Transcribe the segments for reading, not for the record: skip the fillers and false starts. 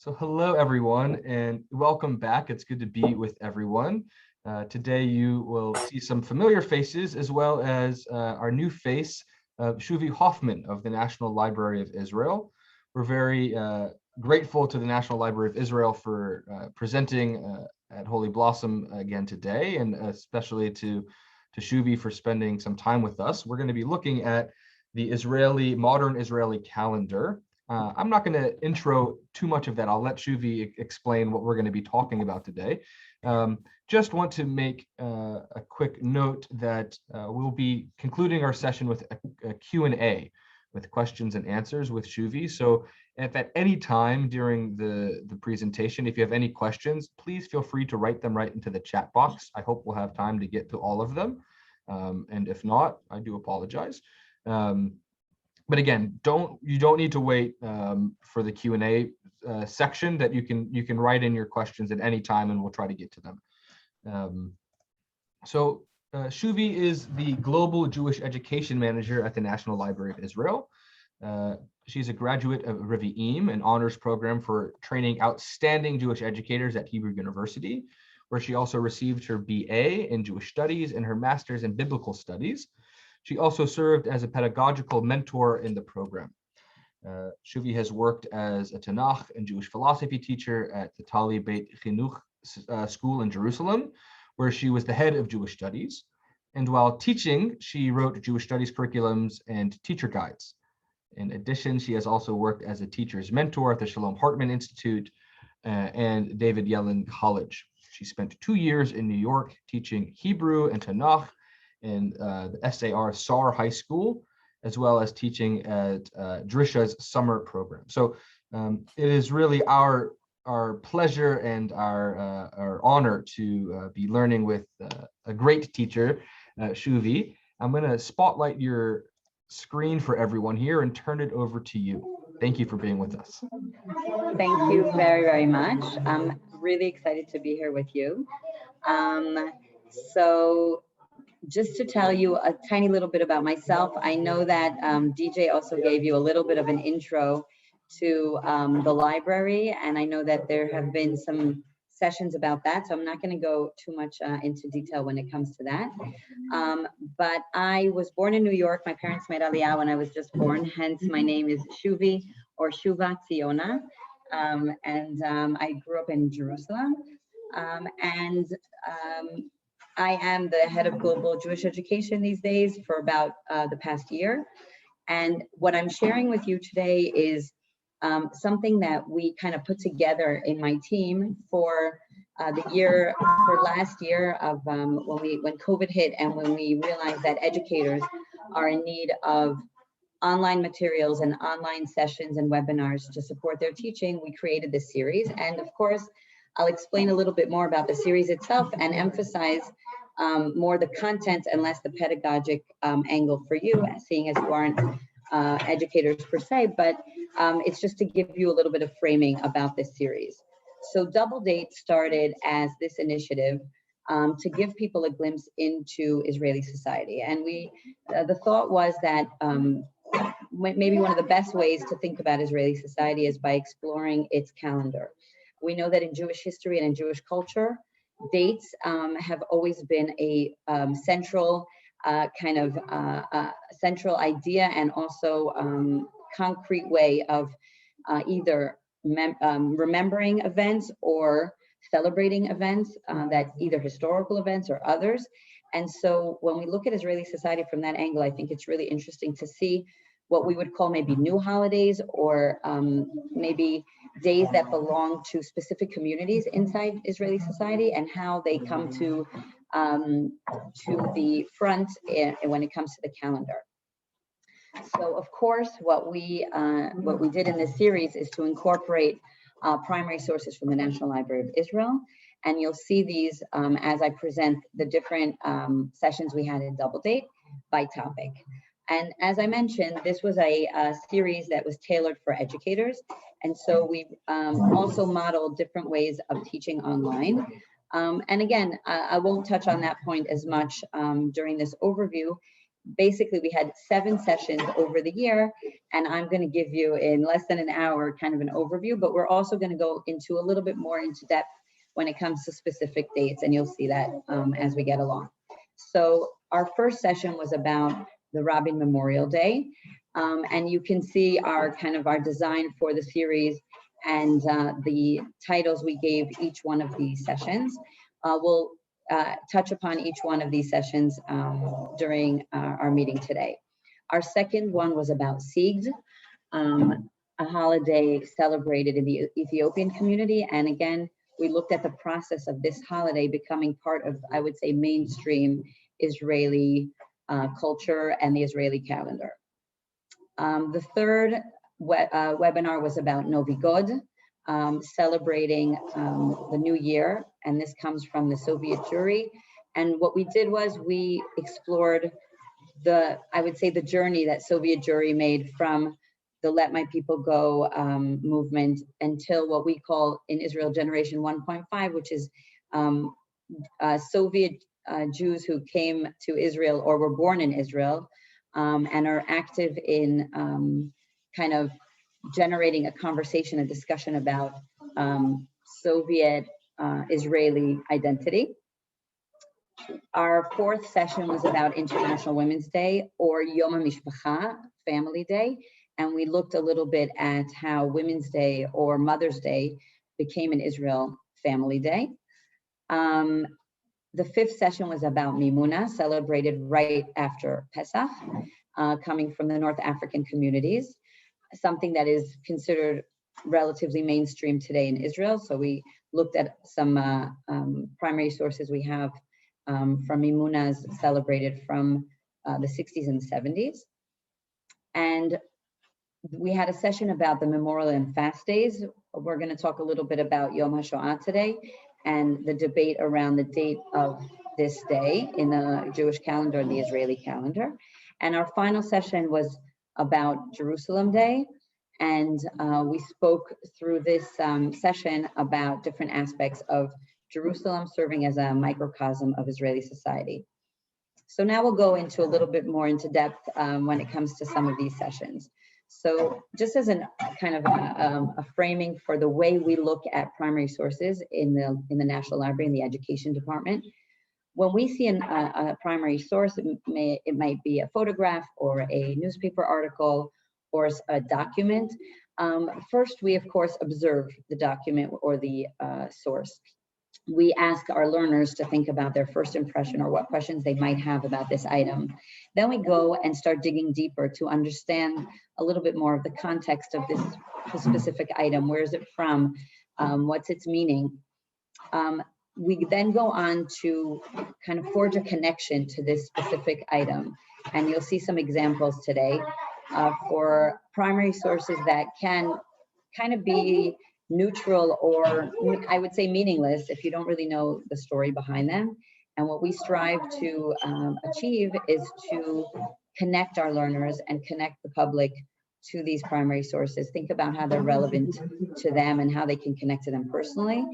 So hello, everyone, and welcome back. It's good to be with everyone. Today, you will see some familiar faces as well as our new face, Shuvi Hoffman of the National Library of Israel. We're very grateful to the National Library of Israel for presenting at Holy Blossom again today, and especially to Shuvi for spending some time with us. We're going to be looking at the modern Israeli calendar. I'm not going to intro too much of that. I'll let Shuvi explain what we're going to be talking about today. Just want to make a quick note that we'll be concluding our session with a Q&A with questions and answers with Shuvi. So if at any time during the presentation, if you have any questions, please feel free to write them right into the chat box. I hope we'll have time to get to all of them. And if not, I do apologize. But again, you don't need to wait for the Q&A section. That you can write in your questions at any time, and we'll try to get to them. So Shuvi is the Global Jewish Education Manager at the National Library of Israel. She's a graduate of Revi'im, an honors program for training outstanding Jewish educators at Hebrew University, where she also received her BA in Jewish Studies and her master's in Biblical Studies. She also served as a pedagogical mentor in the program. Shuvi has worked as a Tanakh and Jewish philosophy teacher at the Tali Beit Chinuch school in Jerusalem, where she was the head of Jewish Studies. And while teaching, she wrote Jewish Studies curriculums and teacher guides. In addition, she has also worked as a teacher's mentor at the Shalom Hartman Institute and David Yellin College. She spent 2 years in New York teaching Hebrew and Tanakh in the SAR High School, as well as teaching at Drisha's summer program. So it is really our pleasure and our honor to be learning with a great teacher, Shuvi. I'm going to spotlight your screen for everyone here and turn it over to you. Thank you for being with us. Thank you very, very much. I'm really excited to be here with you. So just to tell you a tiny little bit about myself, I know that DJ also gave you a little bit of an intro to the library, and I know that there have been some sessions about that, so I'm not going to go too much into detail when it comes to that. But I was born in New York. My parents made Aliyah when I was just born, hence my name is Shuvi or Shuva Tziona, and I grew up in Jerusalem, I am the head of Global Jewish Education these days for about the past year. And what I'm sharing with you today is something that we kind of put together in my team for last year of when COVID hit and when we realized that educators are in need of online materials and online sessions and webinars to support their teaching. We created this series. And of course, I'll explain a little bit more about the series itself and emphasize more the content and less the pedagogic angle for you, seeing as you aren't educators per se, but it's just to give you a little bit of framing about this series. So Double Date started as this initiative to give people a glimpse into Israeli society. And the thought was that maybe one of the best ways to think about Israeli society is by exploring its calendar. We know that in Jewish history and in Jewish culture, dates have always been a central central idea and also concrete way of either remembering events or celebrating events, that either historical events or others. And so when we look at Israeli society from that angle, I think it's really interesting to see what we would call maybe new holidays or maybe days that belong to specific communities inside Israeli society and how they come to the front when it comes to the calendar. So of course, what we did in this series is to incorporate primary sources from the National Library of Israel. And you'll see these as I present the different sessions we had in Double Date by topic. And as I mentioned, this was a series that was tailored for educators. And so we also modeled different ways of teaching online. And again, I won't touch on that point as much during this overview. basically we had 7 sessions over the year, and I'm going to give you in less than an hour kind of an overview, but we're also going to go into a little bit more into depth when it comes to specific dates, and you'll see that as we get along. So our first session was about the Rabin Memorial Day, and you can see our design for the series and the titles we gave each one of these sessions. We'll touch upon each one of these sessions during our meeting today. Our second one was about Sigd, a holiday celebrated in the Ethiopian community. And again, we looked at the process of this holiday becoming part of, I would say, mainstream Israeli culture and the Israeli calendar. The third webinar was about Novi God, celebrating the new year, and this comes from the Soviet Jewry. And what we did was we explored I would say the journey that Soviet Jewry made from the Let My People Go movement until what we call in Israel Generation 1.5, which is Soviet Jews who came to Israel or were born in Israel and are active in kind of generating a conversation, a discussion about Soviet Israeli identity. Our fourth session was about International Women's Day, or Yom HaMishpacha, Family Day, and we looked a little bit at how Women's Day or Mother's Day became in Israel Family Day. The fifth session was about Mimuna, celebrated right after Pesach, coming from the North African communities, something that is considered relatively mainstream today in Israel. So we looked at some primary sources we have from Mimunas celebrated from the 60s and 70s. And we had a session about the Memorial and Fast Days. We're going to talk a little bit about Yom HaShoah today and the debate around the date of this day in the Jewish calendar and the Israeli calendar. And our final session was about Jerusalem Day. And we spoke through this session about different aspects of Jerusalem serving as a microcosm of Israeli society. So now we'll go into a little bit more into depth when it comes to some of these sessions. So just as a kind of a framing for the way we look at primary sources in the National Library in the Education Department, when we see a primary source, it might be a photograph or a newspaper article or a document. First, we of course observe the document or the source. We ask our learners to think about their first impression or what questions they might have about this item. Then we go and start digging deeper to understand a little bit more of the context of this specific item. Where is it from? What's its meaning? We then go on to kind of forge a connection to this specific item. And you'll see some examples today for primary sources that can kind of be neutral or I would say meaningless if you don't really know the story behind them. And what we strive to achieve is to connect our learners and connect the public to these primary sources. Think about how they're relevant to them and how they can connect to them personally.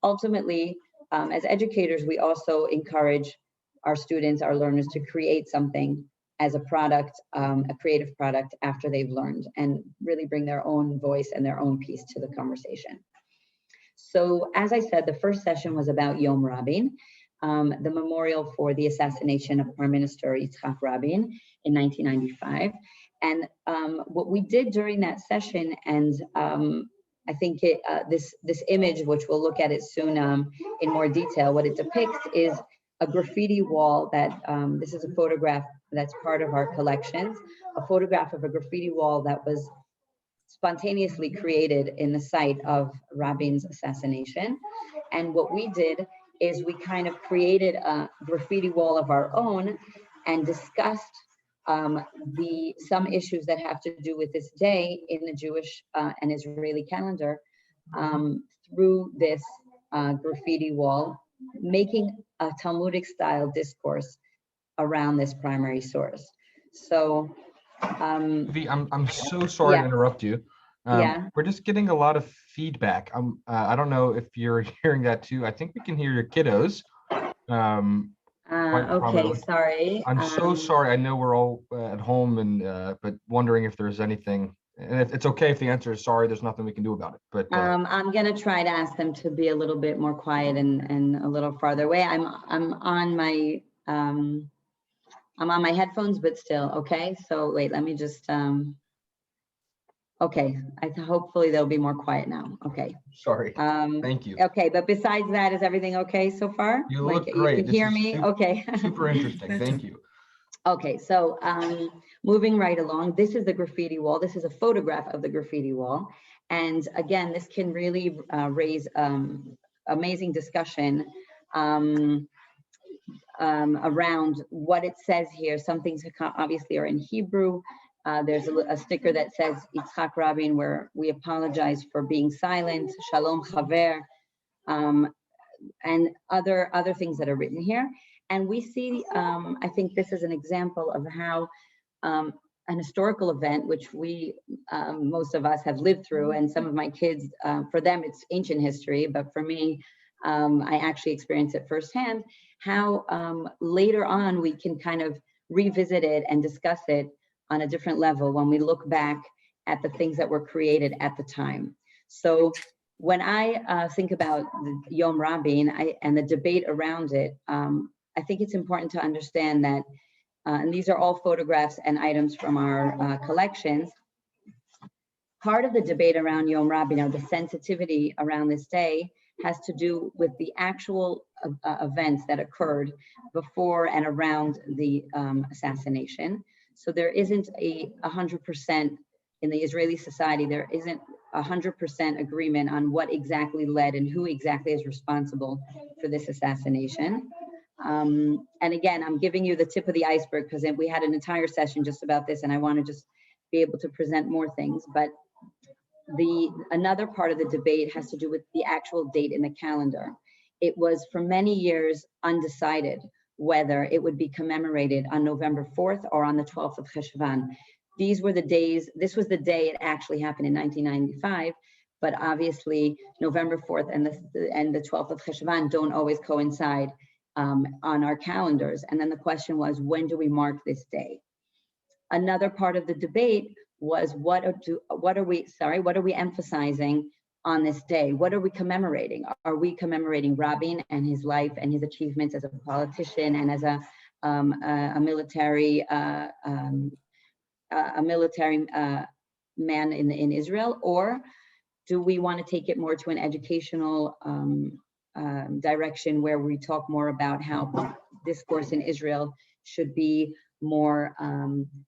Ultimately, as educators, we also encourage our students, our learners to create something as a product, a creative product after they've learned and really bring their own voice and their own piece to the conversation. So as I said, the first session was about Yom Rabin, the memorial for the assassination of Prime Minister Yitzhak Rabin in 1995. And what we did during that session, and I think this image, which we'll look at it soon in more detail, what it depicts is a graffiti wall that, this is a photograph that's part of our collections, a photograph of a graffiti wall that was spontaneously created in the site of Rabin's assassination. And what we did is we kind of created a graffiti wall of our own and discussed some issues that have to do with this day in the Jewish and Israeli calendar through this graffiti wall, making a Talmudic style discourse around this primary source. So I'm so sorry to interrupt you. We're just getting a lot of feedback. I don't know if you're hearing that too. I think we can hear your kiddos. quite Okay, prominently. sorry. I'm so sorry. I know we're all at home and but wondering if there's anything, and it's okay if the answer is sorry, there's nothing we can do about it. But I'm gonna try to ask them to be a little bit more quiet and a little farther away. I'm on my headphones, but still, okay. So wait, let me just okay. Hopefully they'll be more quiet now. Okay. sorry. Thank you. Okay, but besides that, is everything okay so far? You Like look you great. can This hear is me? Okay. super interesting. Thank you. Okay, so moving right along, this is the graffiti wall. This is a photograph of the graffiti wall. And again, this can really raise amazing discussion around what it says here. Some things obviously are in Hebrew. There's a sticker that says Yitzhak Rabin, where we apologize for being silent, Shalom Chaver, and other things that are written here. And we see, I think this is an example of how an historical event, which we, most of us have lived through, and some of my kids, for them, it's ancient history, but for me, I actually experienced it firsthand, how later on we can kind of revisit it and discuss it on a different level when we look back at the things that were created at the time. So when I think about the Yom Rabin and the debate around it, I think it's important to understand that, and these are all photographs and items from our collections. Part of the debate around Yom Rabin, or the sensitivity around this day, has to do with the actual events that occurred before and around the assassination. So there isn't a 100% in the Israeli society, there isn't 100% agreement on what exactly led and who exactly is responsible for this assassination. And again, I'm giving you the tip of the iceberg because we had an entire session just about this, and I want to just be able to present more things. But another part of the debate has to do with the actual date in the calendar. It was for many years undecided whether it would be commemorated on November 4th or on the 12th of Cheshvan. These were the days, this was the day it actually happened in 1995, but obviously November 4th and the 12th of Cheshvan don't always coincide on our calendars. And then the question was, when do we mark this day? Another part of the debate was what are we emphasizing on this day? What are we commemorating? Are we commemorating Rabin and his life and his achievements as a politician and as a military man in Israel, or do we want to take it more to an educational direction where we talk more about how discourse in Israel should be more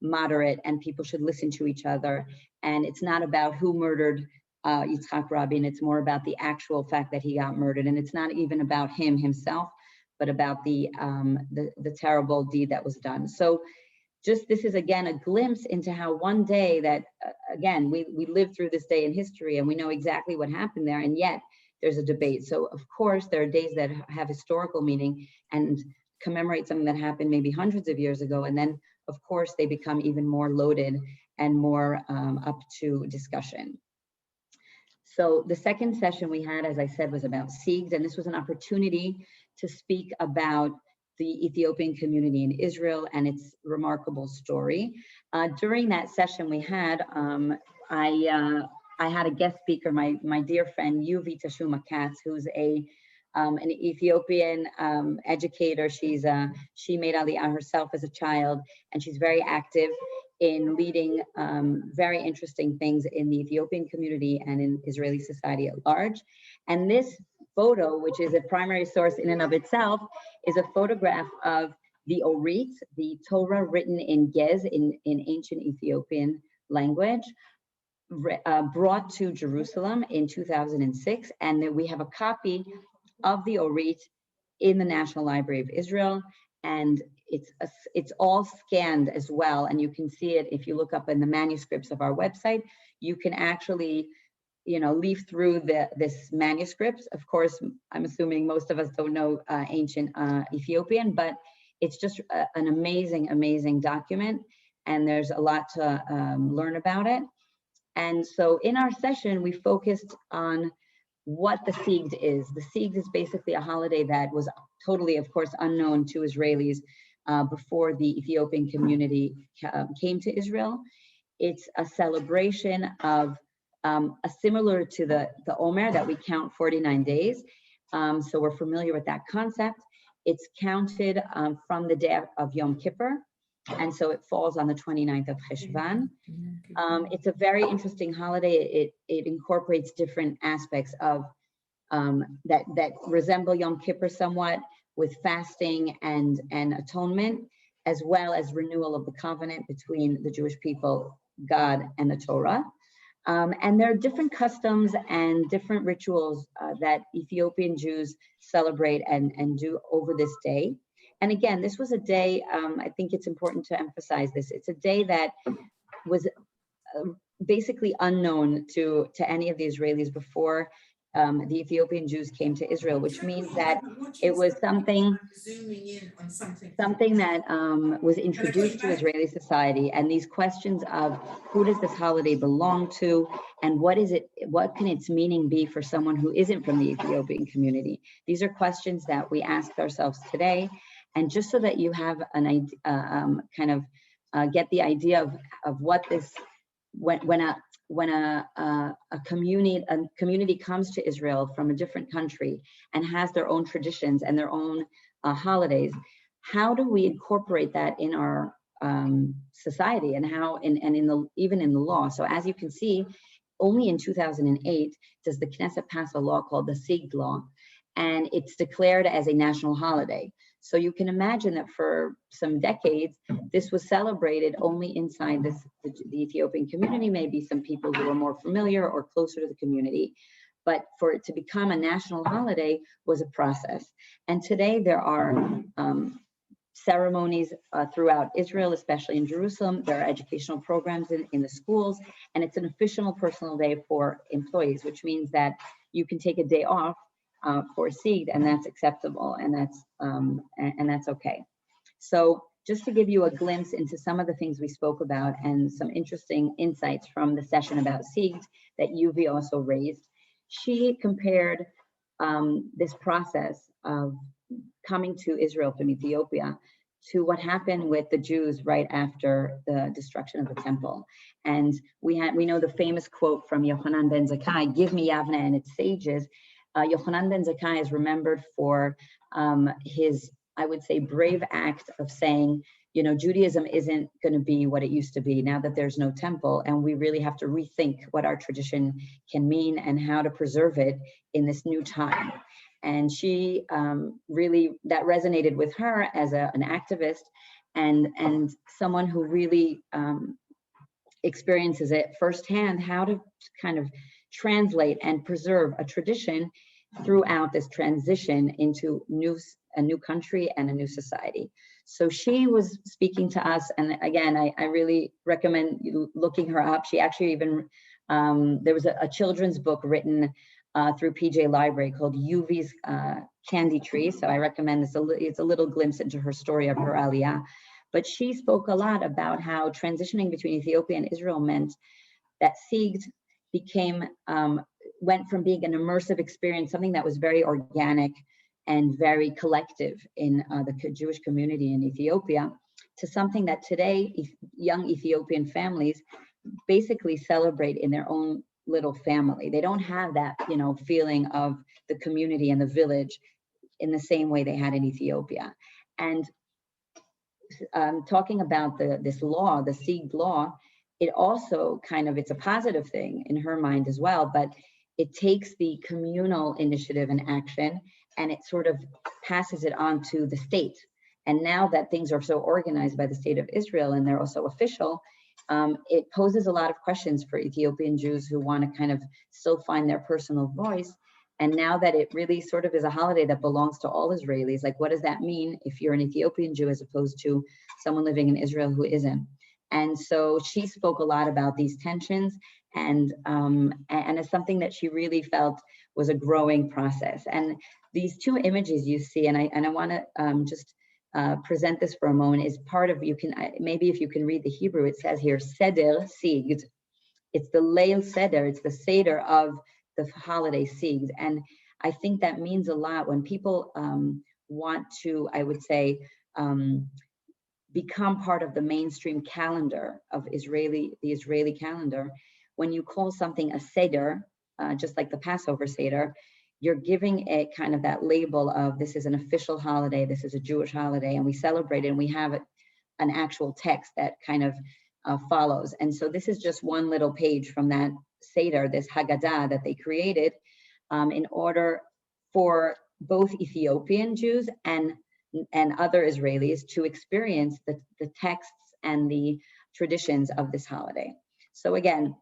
moderate and people should listen to each other, and it's not about who murdered Yitzhak Rabin, it's more about the actual fact that he got murdered, and it's not even about him himself, but about the terrible deed that was done. So just this is again a glimpse into how one day that again we lived through this day in history and we know exactly what happened there, and yet there's a debate. So of course there are days that have historical meaning and commemorate something that happened maybe hundreds of years ago, and then of course they become even more loaded and more up to discussion. So the second session we had, as I said, was about SIGs, and this was an opportunity to speak about the Ethiopian community in Israel and its remarkable story. During that session we had, I had a guest speaker, my dear friend Yuvi Tashuma Katz, who's an Ethiopian educator. She made Aliyah herself as a child, and she's very active in leading very interesting things in the Ethiopian community and in Israeli society at large. And this photo, which is a primary source in and of itself, is a photograph of the Orit, the Torah written in Gez, in ancient Ethiopian language, brought to Jerusalem in 2006. And then we have a copy of the Orit in the National Library of Israel, and it's all scanned as well, and you can see it if you look up in the manuscripts of our website. You can actually, leaf through this manuscript. Of course, I'm assuming most of us don't know ancient Ethiopian, but it's just an amazing document, and there's a lot to learn about it. And so in our session, we focused on what the Sigd is. The Sigd is basically a holiday that was totally, of course, unknown to Israelis before the Ethiopian community came to Israel. It's a celebration of similar to the Omer, that we count 49 days. So we're familiar with that concept. It's counted from the day of Yom Kippur, and so it falls on the 29th of Cheshvan. It's a very interesting holiday. It incorporates different aspects of that resemble Yom Kippur somewhat, with fasting and atonement, as well as renewal of the covenant between the Jewish people, God, and the Torah. And there are different customs and different rituals that Ethiopian Jews celebrate and do over this day. And again, this was a day, I think it's important to emphasize this, it's a day that was basically unknown to any of the Israelis before the Ethiopian Jews came to Israel, which means that it was something that was introduced to Israeli society. And these questions of who does this holiday belong to, and what can its meaning be for someone who isn't from the Ethiopian community? These are questions that we ask ourselves today. And just so that you have an idea, get the idea of what this, when a community comes to Israel from a different country and has their own traditions and their own holidays, how do we incorporate that in our society, and how even in the law? So as you can see, only in 2008 does the Knesset pass a law called the Sigd Law, and it's declared as a national holiday. So you can imagine that for some decades, this was celebrated only inside the Ethiopian community, maybe some people who were more familiar or closer to the community. But for it to become a national holiday was a process. And today there are ceremonies throughout Israel, especially in Jerusalem. There are educational programs in the schools, and it's an official personal day for employees, which means that you can take a day off for Sigd, and that's acceptable, and that's okay. So just to give you a glimpse into some of the things we spoke about and some interesting insights from the session about Sigd that Yuvi also raised, she compared this process of coming to Israel from Ethiopia to what happened with the Jews right after the destruction of the temple. And we know the famous quote from Yochanan ben Zakkai, "Give me Yavne and its sages." Yochanan ben Zakkai is remembered for his, I would say, brave act of saying, Judaism isn't going to be what it used to be now that there's no temple, and we really have to rethink what our tradition can mean and how to preserve it in this new time. And she really, that resonated with her as an activist and someone who really experiences it firsthand, how to kind of translate and preserve a tradition throughout this transition into a new country and a new society. So she was speaking to us, and again, I really recommend you looking her up. She actually even, there was a children's book written through PJ Library called Yuvi's Candy Tree. So I recommend this. It's a little glimpse into her story of her aliyah. But she spoke a lot about how transitioning between Ethiopia and Israel meant that Sigd went from being an immersive experience, something that was very organic and very collective in the Jewish community in Ethiopia, to something that today young Ethiopian families basically celebrate in their own little family. They don't have that, feeling of the community and the village in the same way they had in Ethiopia. And talking about this law, the Sigd law, it also it's a positive thing in her mind as well, but it takes the communal initiative and action and it sort of passes it on to the state. And now that things are so organized by the state of Israel and they're also official, it poses a lot of questions for Ethiopian Jews who want to kind of still find their personal voice. And now that it really sort of is a holiday that belongs to all Israelis, like what does that mean if you're an Ethiopian Jew as opposed to someone living in Israel who isn't? And so she spoke a lot about these tensions and it's something that she really felt was a growing process. And these two images you see, and I want to just present this for a moment, is part of, maybe if you can read the Hebrew, it says here, Seder Sigd. It's the Leil Seder, it's the Seder of the holiday Sigd. And I think that means a lot when people want to, I would say, become part of the mainstream calendar of the Israeli calendar. When you call something a Seder, just like the Passover Seder, you're giving it kind of that label of this is an official holiday, this is a Jewish holiday, and we celebrate it, and we have an actual text that kind of follows. And so this is just one little page from that Seder, this Haggadah that they created in order for both Ethiopian Jews and other Israelis to experience the texts and the traditions of this holiday. So again,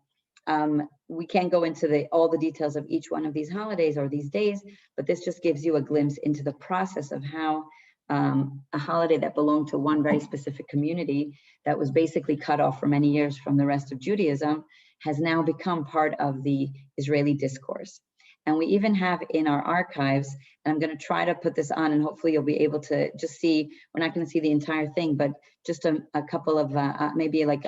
we can't go into all the details of each one of these holidays or these days, but this just gives you a glimpse into the process of how a holiday that belonged to one very specific community that was basically cut off for many years from the rest of Judaism has now become part of the Israeli discourse. And we even have in our archives, and I'm going to try to put this on, and hopefully you'll be able to just see, we're not going to see the entire thing, but just a couple of maybe like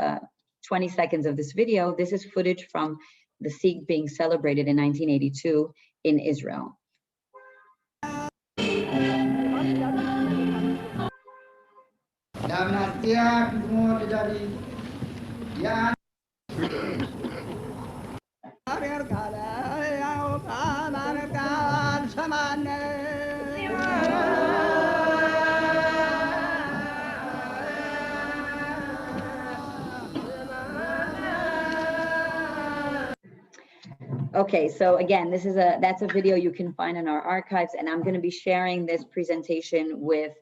20 seconds of this video. This is footage from the Sigd being celebrated in 1982 in Israel. Okay, so again, that's a video you can find in our archives, and I'm going to be sharing this presentation with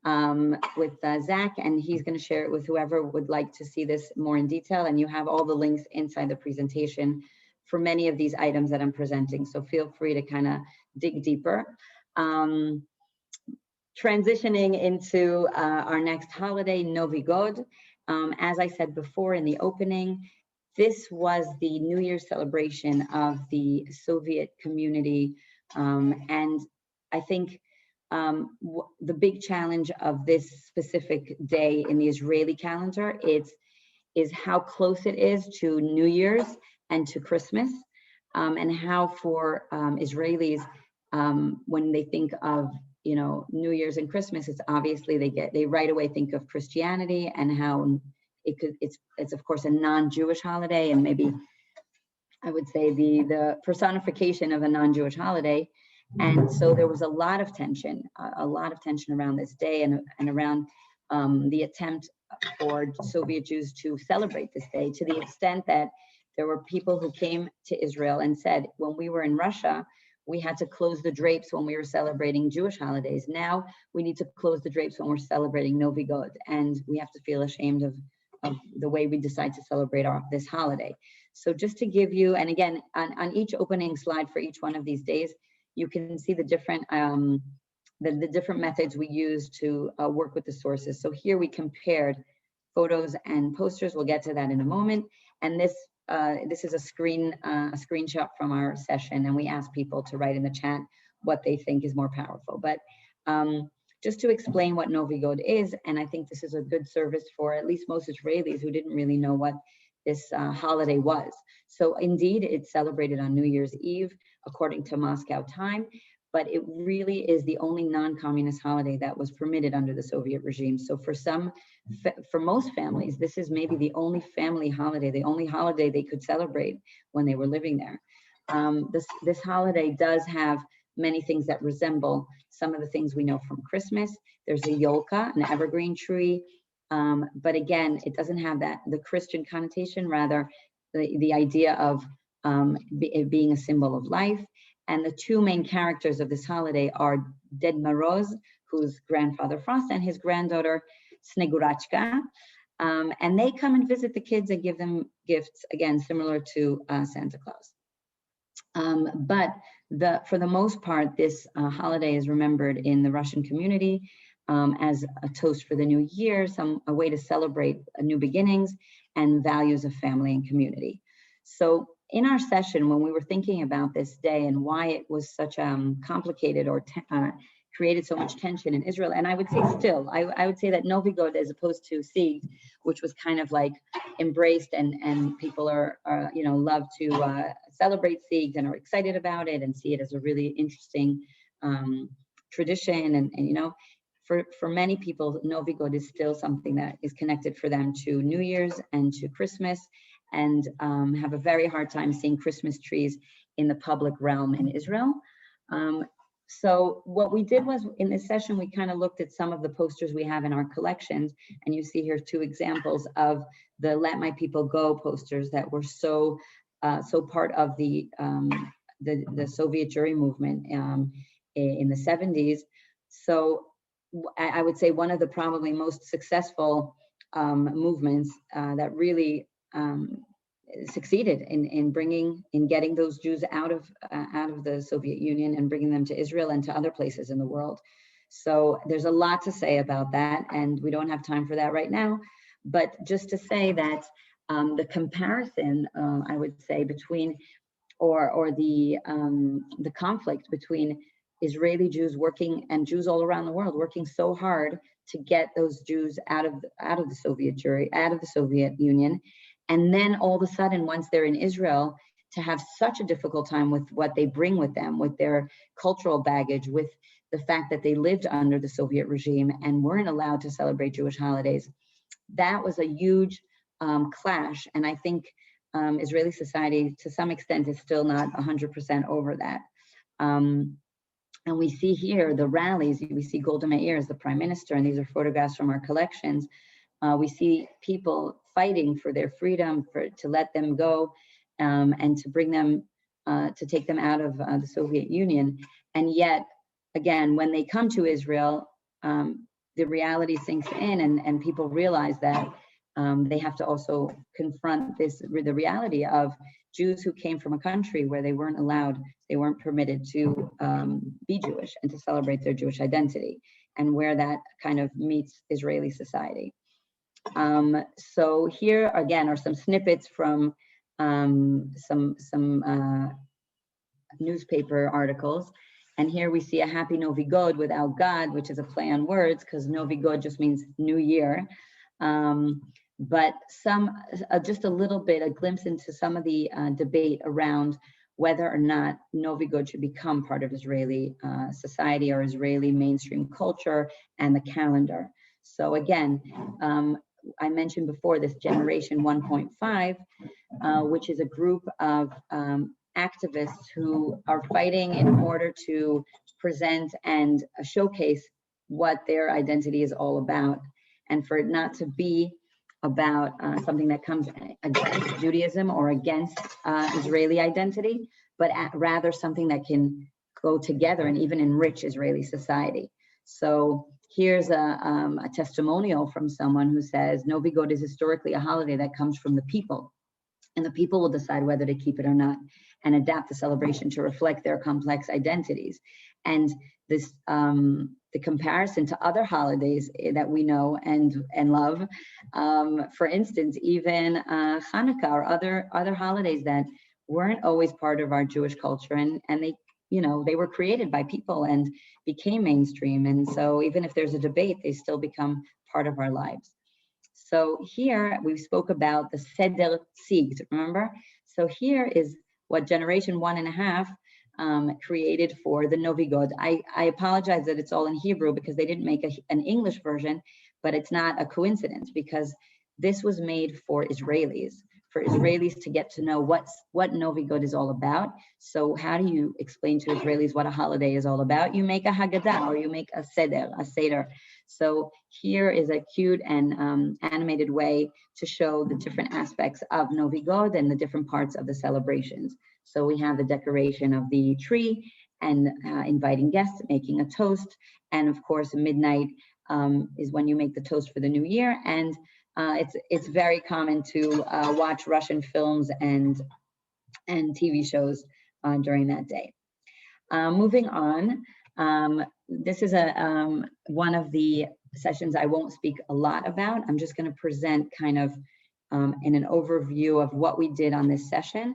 Zach, and he's going to share it with whoever would like to see this more in detail. And you have all the links inside the presentation for many of these items that I'm presenting. So feel free to kind of dig deeper. Transitioning into our next holiday, Novi God. As I said before in the opening, this was the New Year's celebration of the Soviet community. And I think the big challenge of this specific day in the Israeli calendar is how close it is to New Year's and to Christmas, and how for Israelis, when they think of New Year's and Christmas, it's obviously they right away think of Christianity and how it's of course a non-Jewish holiday, and maybe I would say the personification of a non-Jewish holiday. And so there was a lot of tension around this day and around the attempt for Soviet Jews to celebrate this day, to the extent that there were people who came to Israel and said, when we were in Russia, we had to close the drapes when we were celebrating Jewish holidays. Now we need to close the drapes when we're celebrating Novi God, and we have to feel ashamed of the way we decide to celebrate this holiday. So just to give you, and again, on each opening slide for each one of these days, you can see the different the different methods we use to work with the sources. So here we compared photos and posters. We'll get to that in a moment. And this is a screenshot from our session, and we asked people to write in the chat what they think is more powerful. But just to explain what Novi God is, and I think this is a good service for at least most Israelis who didn't really know what this holiday was. So indeed, it's celebrated on New Year's Eve, according to Moscow time, but it really is the only non-communist holiday that was permitted under the Soviet regime. So for most families, this is maybe the only family holiday, the only holiday they could celebrate when they were living there. This holiday does have many things that resemble some of the things we know from Christmas. There's a yolka, an evergreen tree, but again, it doesn't have the Christian connotation, rather the idea of it being a symbol of life. And the two main characters of this holiday are Ded Moroz, who's grandfather Frost, and his granddaughter Snegurachka. And they come and visit the kids and give them gifts, again, similar to Santa Claus. But for the most part, this holiday is remembered in the Russian community as a toast for the new year, a way to celebrate new beginnings and values of family and community. So in our session, when we were thinking about this day and why it was such complicated or created so much tension in Israel, and I would say still, I would say that Novi God, as opposed to Sigd, which was kind of like embraced and people are love to celebrate Sigs and are excited about it and see it as a really interesting tradition. And you know, for many people, Novi God is still something that is connected for them to New Year's and to Christmas, and have a very hard time seeing Christmas trees in the public realm in Israel. So what we did was, in this session, we kind of looked at some of the posters we have in our collections, and you see here 2 examples of the Let My People Go posters that were so part of the Soviet Jewry movement in the 70s. So I would say one of the probably most successful movements that really succeeded in getting those Jews out of the Soviet Union and bringing them to Israel and to other places in the world. So there's a lot to say about that, and we don't have time for that right now. But just to say that the comparison, I would say, between or the conflict between Israeli Jews working and Jews all around the world working so hard to get those Jews out of the Soviet Jewry, out of the Soviet Union. And then all of a sudden, once they're in Israel, to have such a difficult time with what they bring with them, with their cultural baggage, with the fact that they lived under the Soviet regime and weren't allowed to celebrate Jewish holidays. That was a huge clash. And I think Israeli society, to some extent, is still not 100% over that. And we see here the rallies. We see Golda Meir as the prime minister, and these are photographs from our collections. We see people fighting for their freedom, to let them go, and to bring them, to take them out of the Soviet Union. And yet, again, when they come to Israel, the reality sinks in, and people realize that they have to also confront the reality of Jews who came from a country where they weren't allowed, they weren't permitted to be Jewish and to celebrate their Jewish identity, and where that kind of meets Israeli society. So here again are some snippets from some newspaper articles. And here we see a happy Novi God without God, which is a play on words, because Novi God just means new year. But just a little bit, a glimpse into some of the debate around whether or not Novi God should become part of Israeli society or Israeli mainstream culture and the calendar. So again, I mentioned before this Generation 1.5, which is a group of activists who are fighting in order to present and showcase what their identity is all about, and for it not to be about something that comes against Judaism or against Israeli identity, but rather something that can go together and even enrich Israeli society. So here's a testimonial from someone who says, Novi God is historically a holiday that comes from the people, and the people will decide whether to keep it or not, and adapt the celebration to reflect their complex identities. And this, the comparison to other holidays that we know and love, for instance, even Hanukkah or other holidays that weren't always part of our Jewish culture, and they, you know, they were created by people and became mainstream. And so even if there's a debate, they still become part of our lives. So here we spoke about the Seder Sig, remember? So here is what Generation 1.5 created for the Novi God. I apologize that it's all in Hebrew because they didn't make an English version, but it's not a coincidence because this was made for Israelis to get to know what Novi God is all about. So how do you explain to Israelis what a holiday is all about? You make a Haggadah or you make a Seder. So here is a cute and animated way to show the different aspects of Novi God and the different parts of the celebrations. So we have the decoration of the tree and inviting guests, making a toast. And of course, midnight is when you make the toast for the new year. And it's very common to watch Russian films and TV shows during that day. Moving on, this is one of the sessions I won't speak a lot about. I'm just going to present kind of in an overview of what we did on this session.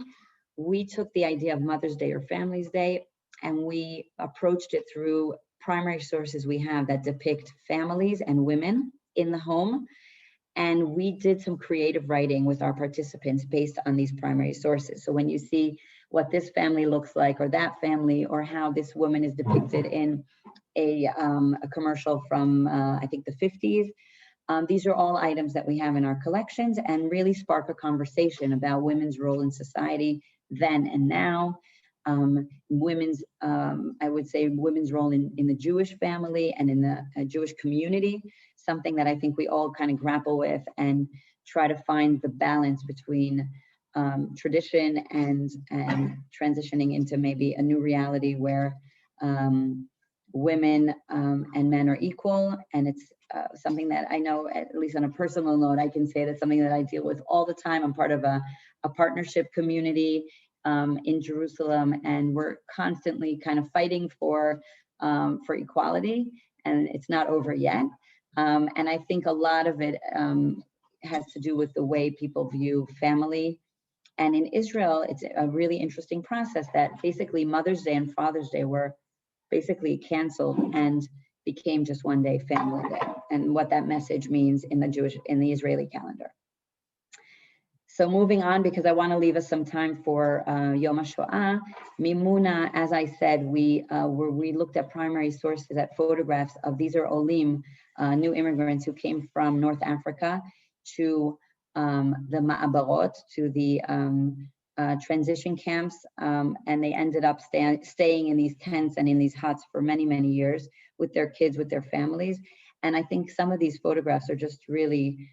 We took the idea of Mother's Day or Family's Day, and we approached it through primary sources we have that depict families and women in the home. And we did some creative writing with our participants based on these primary sources. So when you see what this family looks like or that family, or how this woman is depicted in a commercial from I think the 50s. These are all items that we have in our collections and really spark a conversation about women's role in society then and now. Women's, I would say women's role in the Jewish family and in the Jewish community, something that I think we all kind of grapple with and try to find the balance between tradition and transitioning into maybe a new reality where women and men are equal. And it's something that I know, at least on a personal note, I can say that's something that I deal with all the time. I'm part of a partnership community in Jerusalem, and we're constantly kind of fighting for equality, and it's not over yet. And I think a lot of it has to do with the way people view family. And in Israel, it's a really interesting process that basically Mother's Day and Father's Day were basically canceled and became just one day, Family Day, and what that message means in the Israeli calendar. So moving on, because I want to leave us some time for Yom HaShoah. Mimuna, as I said, we looked at primary sources, at photographs of, these are Olim, new immigrants who came from North Africa to the Ma'abarot, to the transition camps, and they ended up staying in these tents and in these huts for many, many years with their kids, with their families. And I think some of these photographs are just really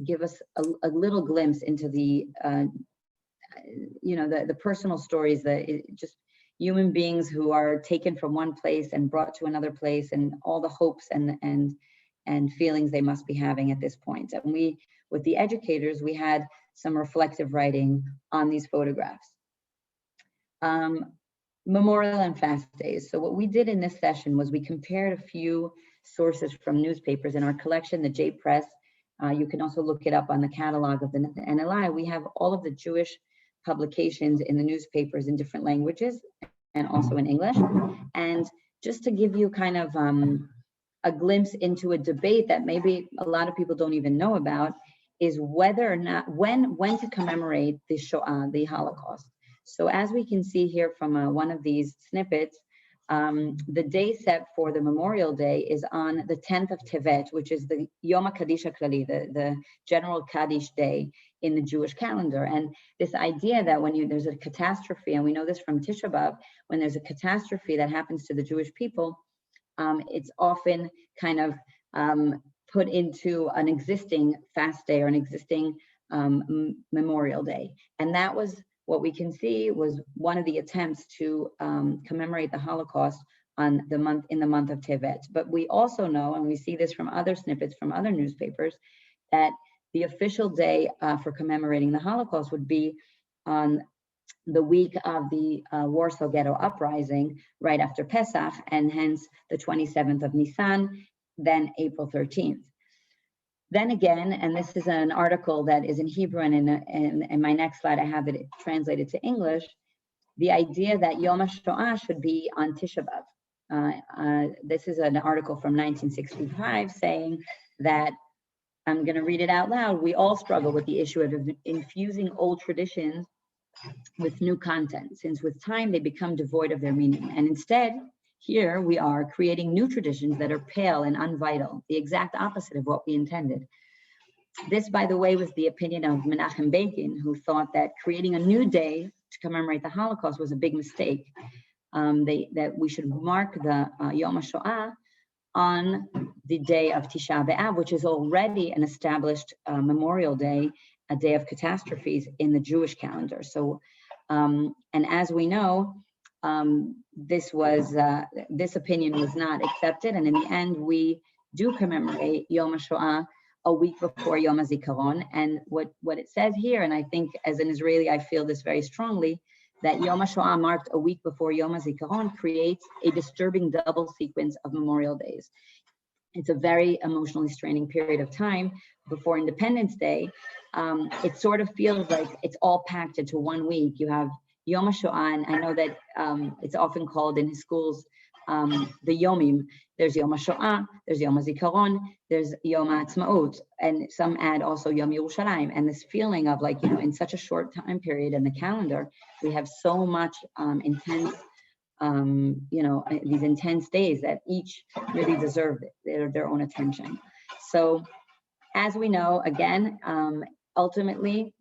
give us a little glimpse into the, the personal stories, just human beings who are taken from one place and brought to another place, and all the hopes and feelings they must be having at this point. And we, with the educators, we had some reflective writing on these photographs. Memorial and fast days. So what we did in this session was we compared a few sources from newspapers in our collection, the J Press. You can also look it up on the catalog of the NLI. We have all of the Jewish publications in the newspapers in different languages and also in English. And just to give you kind of a glimpse into a debate that maybe a lot of people don't even know about, is whether or not, when to commemorate the Shoah, the Holocaust. So as we can see here from one of these snippets, the day set for the Memorial Day is on the 10th of Tevet, which is the Yom HaKaddish HaKlali, the General Kaddish Day in the Jewish calendar. And this idea that when there's a catastrophe, and we know this from Tisha B'Av, when there's a catastrophe that happens to the Jewish people, it's often kind of put into an existing fast day or an existing Memorial Day. And that was what we can see was one of the attempts to commemorate the Holocaust in the month of Tevet. But we also know, and we see this from other snippets from other newspapers, that the official day for commemorating the Holocaust would be on the week of the Warsaw Ghetto Uprising, right after Pesach, and hence the 27th of Nisan, then April 13th. Then again, and this is an article that is in Hebrew, and in my next slide I have it translated to English, the idea that Yom HaShoah should be on Tisha B'Av. This is an article from 1965 saying that, I'm going to read it out loud, we all struggle with the issue of infusing old traditions with new content, since with time they become devoid of their meaning. And instead, here we are creating new traditions that are pale and unvital, the exact opposite of what we intended. This, by the way, was the opinion of Menachem Begin, who thought that creating a new day to commemorate the Holocaust was a big mistake. That we should mark the Yom HaShoah on the day of Tisha B'Av, which is already an established Memorial Day, a day of catastrophes in the Jewish calendar. So, and as we know, this opinion was not accepted, and in the end, we do commemorate Yom HaShoah a week before Yom HaZikaron. And what it says here, and I think as an Israeli, I feel this very strongly, that Yom HaShoah marked a week before Yom HaZikaron creates a disturbing double sequence of Memorial Days. It's a very emotionally straining period of time before Independence Day. It sort of feels like it's all packed into 1 week. You have Yom HaShoah, and I know that it's often called in schools the Yomim. There's Yom HaShoah, there's Yom HaZikaron, there's Yom HaAtzmaut, and some add also Yom Yerushalayim. And this feeling of like, in such a short time period in the calendar, we have so much intense, these intense days that each really deserve their own attention. So as we know, again, ultimately,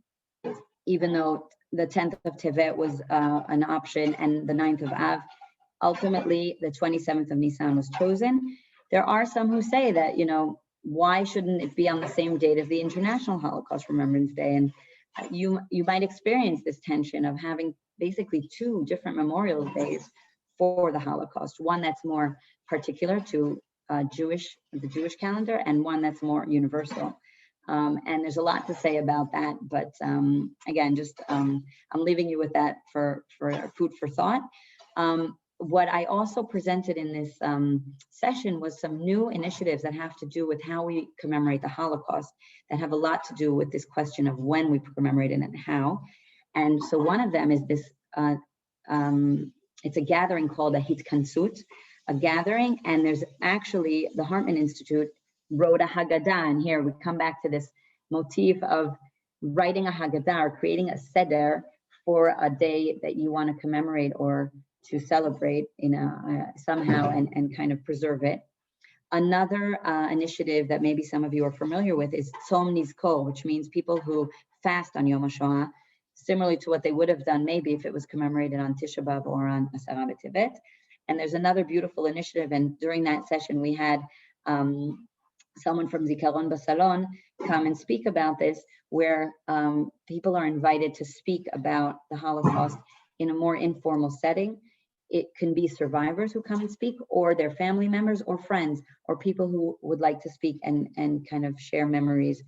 even though the 10th of Tevet was an option and the 9th of Av, ultimately, the 27th of Nisan was chosen. There are some who say that, why shouldn't it be on the same date as the International Holocaust Remembrance Day? And you might experience this tension of having basically two different memorial days for the Holocaust, one that's more particular to the Jewish calendar, and one that's more universal. And there's a lot to say about that, but again, just I'm leaving you with that for food for thought. What I also presented in this session was some new initiatives that have to do with how we commemorate the Holocaust, that have a lot to do with this question of when we commemorate it and how. And so one of them is this, it's a gathering called a Hitkansut, a gathering, and there's actually the Hartman Institute wrote a Haggadah, and here we come back to this motif of writing a Haggadah or creating a seder for a day that you want to commemorate or to celebrate somehow and kind of preserve it. Another initiative that maybe some of you are familiar with is Tzom Nizkor, which means people who fast on Yom HaShoah, similarly to what they would have done maybe if it was commemorated on Tisha B'Av or on Asara B'Tevet. And there's another beautiful initiative, and during that session we had someone from Zikaron Basalon come and speak about this, where people are invited to speak about the Holocaust in a more informal setting. It can be survivors who come and speak, or their family members or friends, or people who would like to speak and kind of share memories,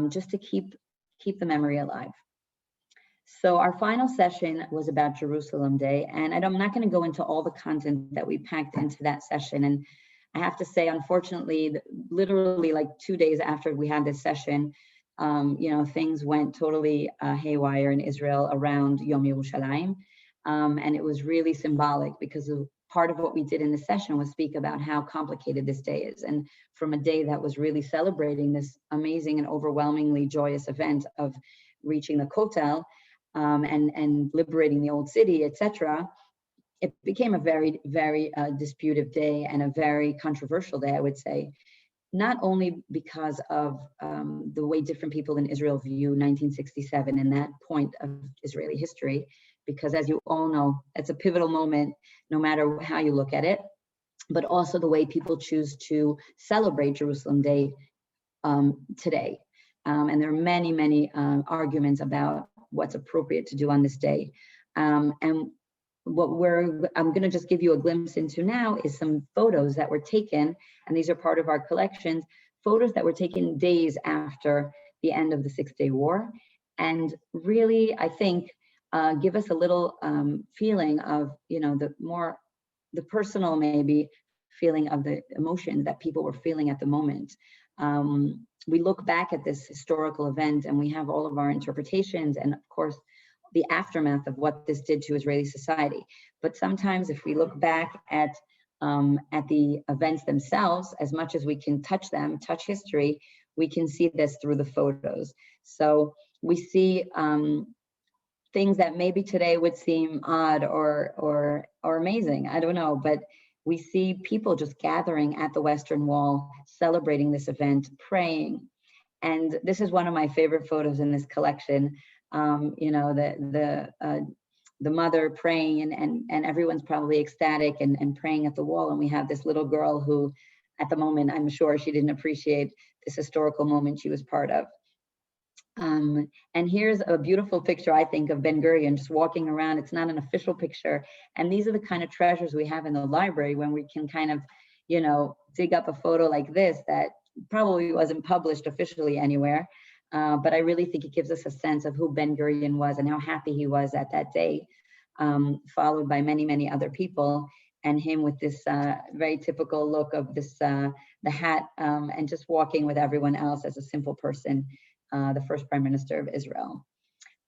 just to keep the memory alive. So our final session was about Jerusalem Day, and I'm not going to go into all the content that we packed into that session. And I have to say, unfortunately, literally like 2 days after we had this session, things went totally haywire in Israel around Yom Yerushalayim. And it was really symbolic because part of what we did in the session was speak about how complicated this day is. And from a day that was really celebrating this amazing and overwhelmingly joyous event of reaching the Kotel and liberating the old city, etc., it became a very, very disputed day and a very controversial day, I would say, not only because of the way different people in Israel view 1967 and that point of Israeli history, because as you all know, it's a pivotal moment, no matter how you look at it, but also the way people choose to celebrate Jerusalem Day today. And there are many, many arguments about what's appropriate to do on this day. And I'm going to just give you a glimpse into now is some photos that were taken, and these are part of our collections, photos that were taken days after the end of the Six-Day War. And really, I think, give us a little feeling of, the personal maybe feeling of the emotions that people were feeling at the moment. We look back at this historical event and we have all of our interpretations and of course, the aftermath of what this did to Israeli society. But sometimes if we look back at the events themselves, as much as we can touch them, touch history, we can see this through the photos. So we see things that maybe today would seem odd or amazing, I don't know, but we see people just gathering at the Western Wall, celebrating this event, praying. And this is one of my favorite photos in this collection. The mother praying and everyone's probably ecstatic and praying at the wall. And we have this little girl who at the moment, I'm sure she didn't appreciate this historical moment she was part of. And here's a beautiful picture, I think, of Ben Gurion just walking around. It's not an official picture. And these are the kind of treasures we have in the library when we can kind of, dig up a photo like this that probably wasn't published officially anywhere. But I really think it gives us a sense of who Ben Gurion was and how happy he was at that day, followed by many, many other people, and him with this very typical look of this, the hat, and just walking with everyone else as a simple person, the first Prime Minister of Israel.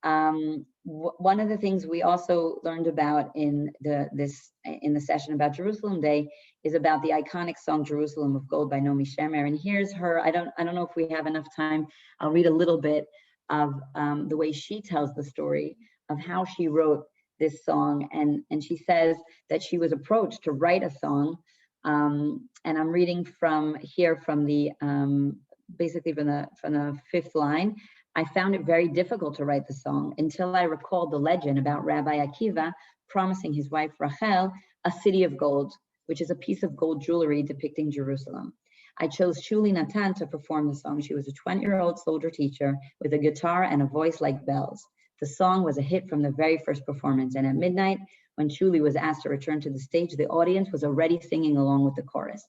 One of the things we also learned about in the session about Jerusalem Day is about the iconic song "Jerusalem of Gold" by Naomi Shemer. And here's her. I don't know if we have enough time. I'll read a little bit of the way she tells the story of how she wrote this song. And she says that she was approached to write a song. And I'm reading from the basically from the fifth line. I found it very difficult to write the song until I recalled the legend about Rabbi Akiva promising his wife Rachel a city of gold, which is a piece of gold jewelry depicting Jerusalem. I chose Shuli Natan to perform the song. She was a 20-year-old soldier teacher with a guitar and a voice like bells. The song was a hit from the very first performance, and at midnight, when Shuli was asked to return to the stage, the audience was already singing along with the chorus.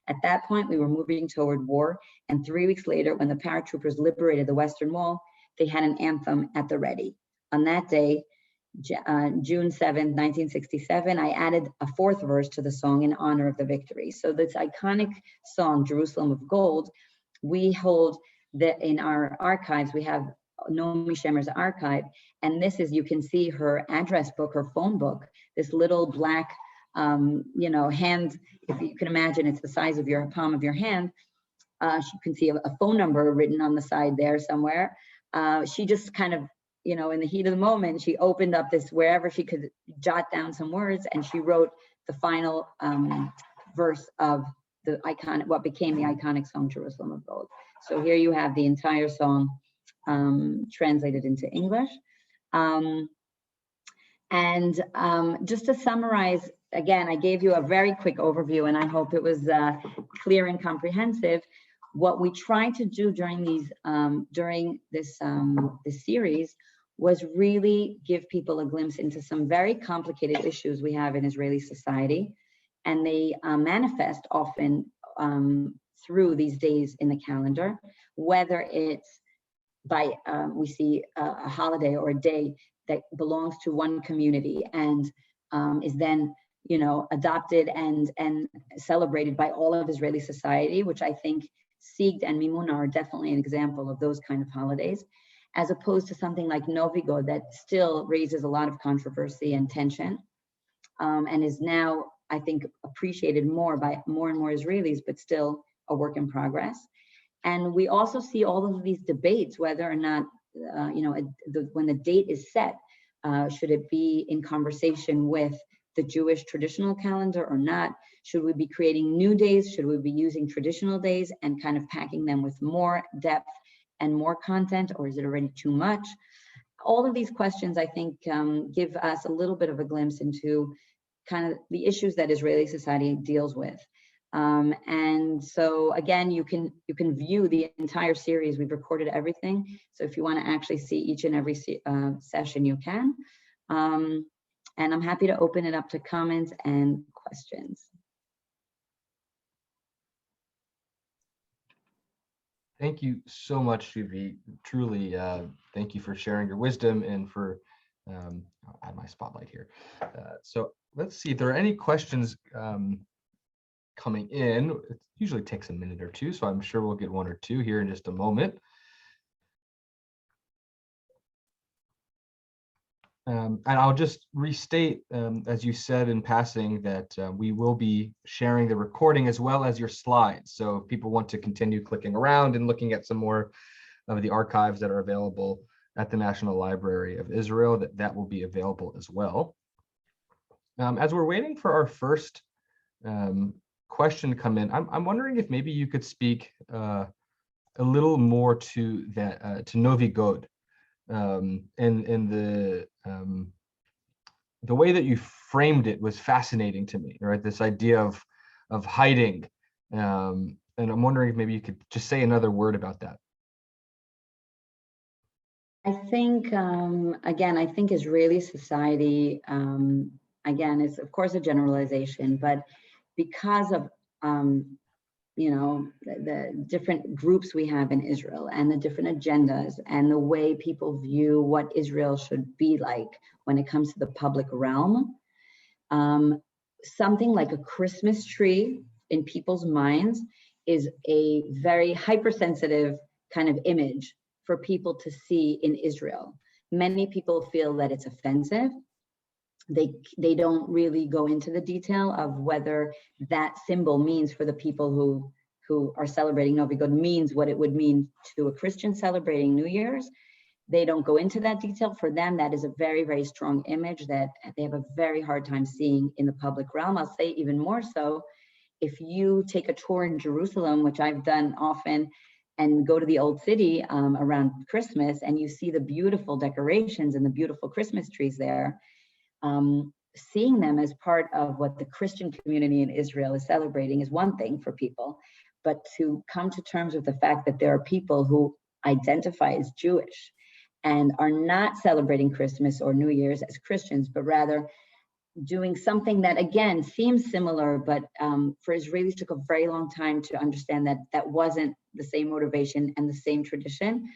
At that point, we were moving toward war, and 3 weeks later, when the paratroopers liberated the Western Wall, they had an anthem at the ready. On that day, June 7th, 1967, I added a fourth verse to the song in honor of the victory. So this iconic song, Jerusalem of Gold, we hold that in our archives. We have Naomi Shemer's archive, and this is, you can see her address book, her phone book, this little black hand, if you can imagine, it's the size of your palm of your hand. You can see a phone number written on the side there somewhere. She just kind of, in the heat of the moment, she opened up this wherever she could jot down some words, and she wrote the final verse of what became the iconic song Jerusalem of Gold. So here you have the entire song translated into English. Just to summarize, again, I gave you a very quick overview, and I hope it was clear and comprehensive. What we tried to do during this series was really give people a glimpse into some very complicated issues we have in Israeli society, and they manifest often through these days in the calendar, whether it's by we see a holiday or a day that belongs to one community and is then adopted and celebrated by all of Israeli society, which I think Sigd and Mimuna are definitely an example of those kind of holidays, as opposed to something like Novi God that still raises a lot of controversy and tension, and is now, I think, appreciated more by more and more Israelis, but still a work in progress. And we also see all of these debates whether or not, when the date is set, should it be in conversation with the Jewish traditional calendar or not? Should we be creating new days? Should we be using traditional days and kind of packing them with more depth and more content, or is it already too much? All of these questions, I think, give us a little bit of a glimpse into kind of the issues that Israeli society deals with. And so again, you can view the entire series. We've recorded everything. So if you want to actually see each and every session, you can. And I'm happy to open it up to comments and questions. Thank you so much, Shuvi. Truly, thank you for sharing your wisdom and for, I'll add my spotlight here. So let's see if there are any questions coming in. It usually takes a minute or two, so I'm sure we'll get one or two here in just a moment. And I'll just restate, as you said in passing, that we will be sharing the recording as well as your slides. So if people want to continue clicking around and looking at some more of the archives that are available at the National Library of Israel, that will be available as well. As we're waiting for our first question to come in, I'm wondering if maybe you could speak a little more to that, to Novi God. And the way that you framed it was fascinating to me, right? This idea of hiding, and I'm wondering if maybe you could just say another word about that. I think again, I think Israeli society, again, is of course a generalization, but because of the different groups we have in Israel and the different agendas and the way people view what Israel should be like when it comes to the public realm, something like a Christmas tree in people's minds is a very hypersensitive kind of image for people to see in Israel. many people feel that it's offensive. They don't really go into the detail of whether that symbol means for the people who are celebrating Novi God means what it would mean to a Christian celebrating New Year's. They don't go into that detail. For them, that is a very, very strong image that they have a very hard time seeing in the public realm. I'll say even more so, if you take a tour in Jerusalem, which I've done often, and go to the Old City around Christmas, and you see the beautiful decorations and the beautiful Christmas trees there, seeing them as part of what the Christian community in Israel is celebrating is one thing for people, but to come to terms with the fact that there are people who identify as Jewish and are not celebrating Christmas or New Year's as Christians, but rather doing something that again seems similar, but for Israelis took a very long time to understand that that wasn't the same motivation and the same tradition.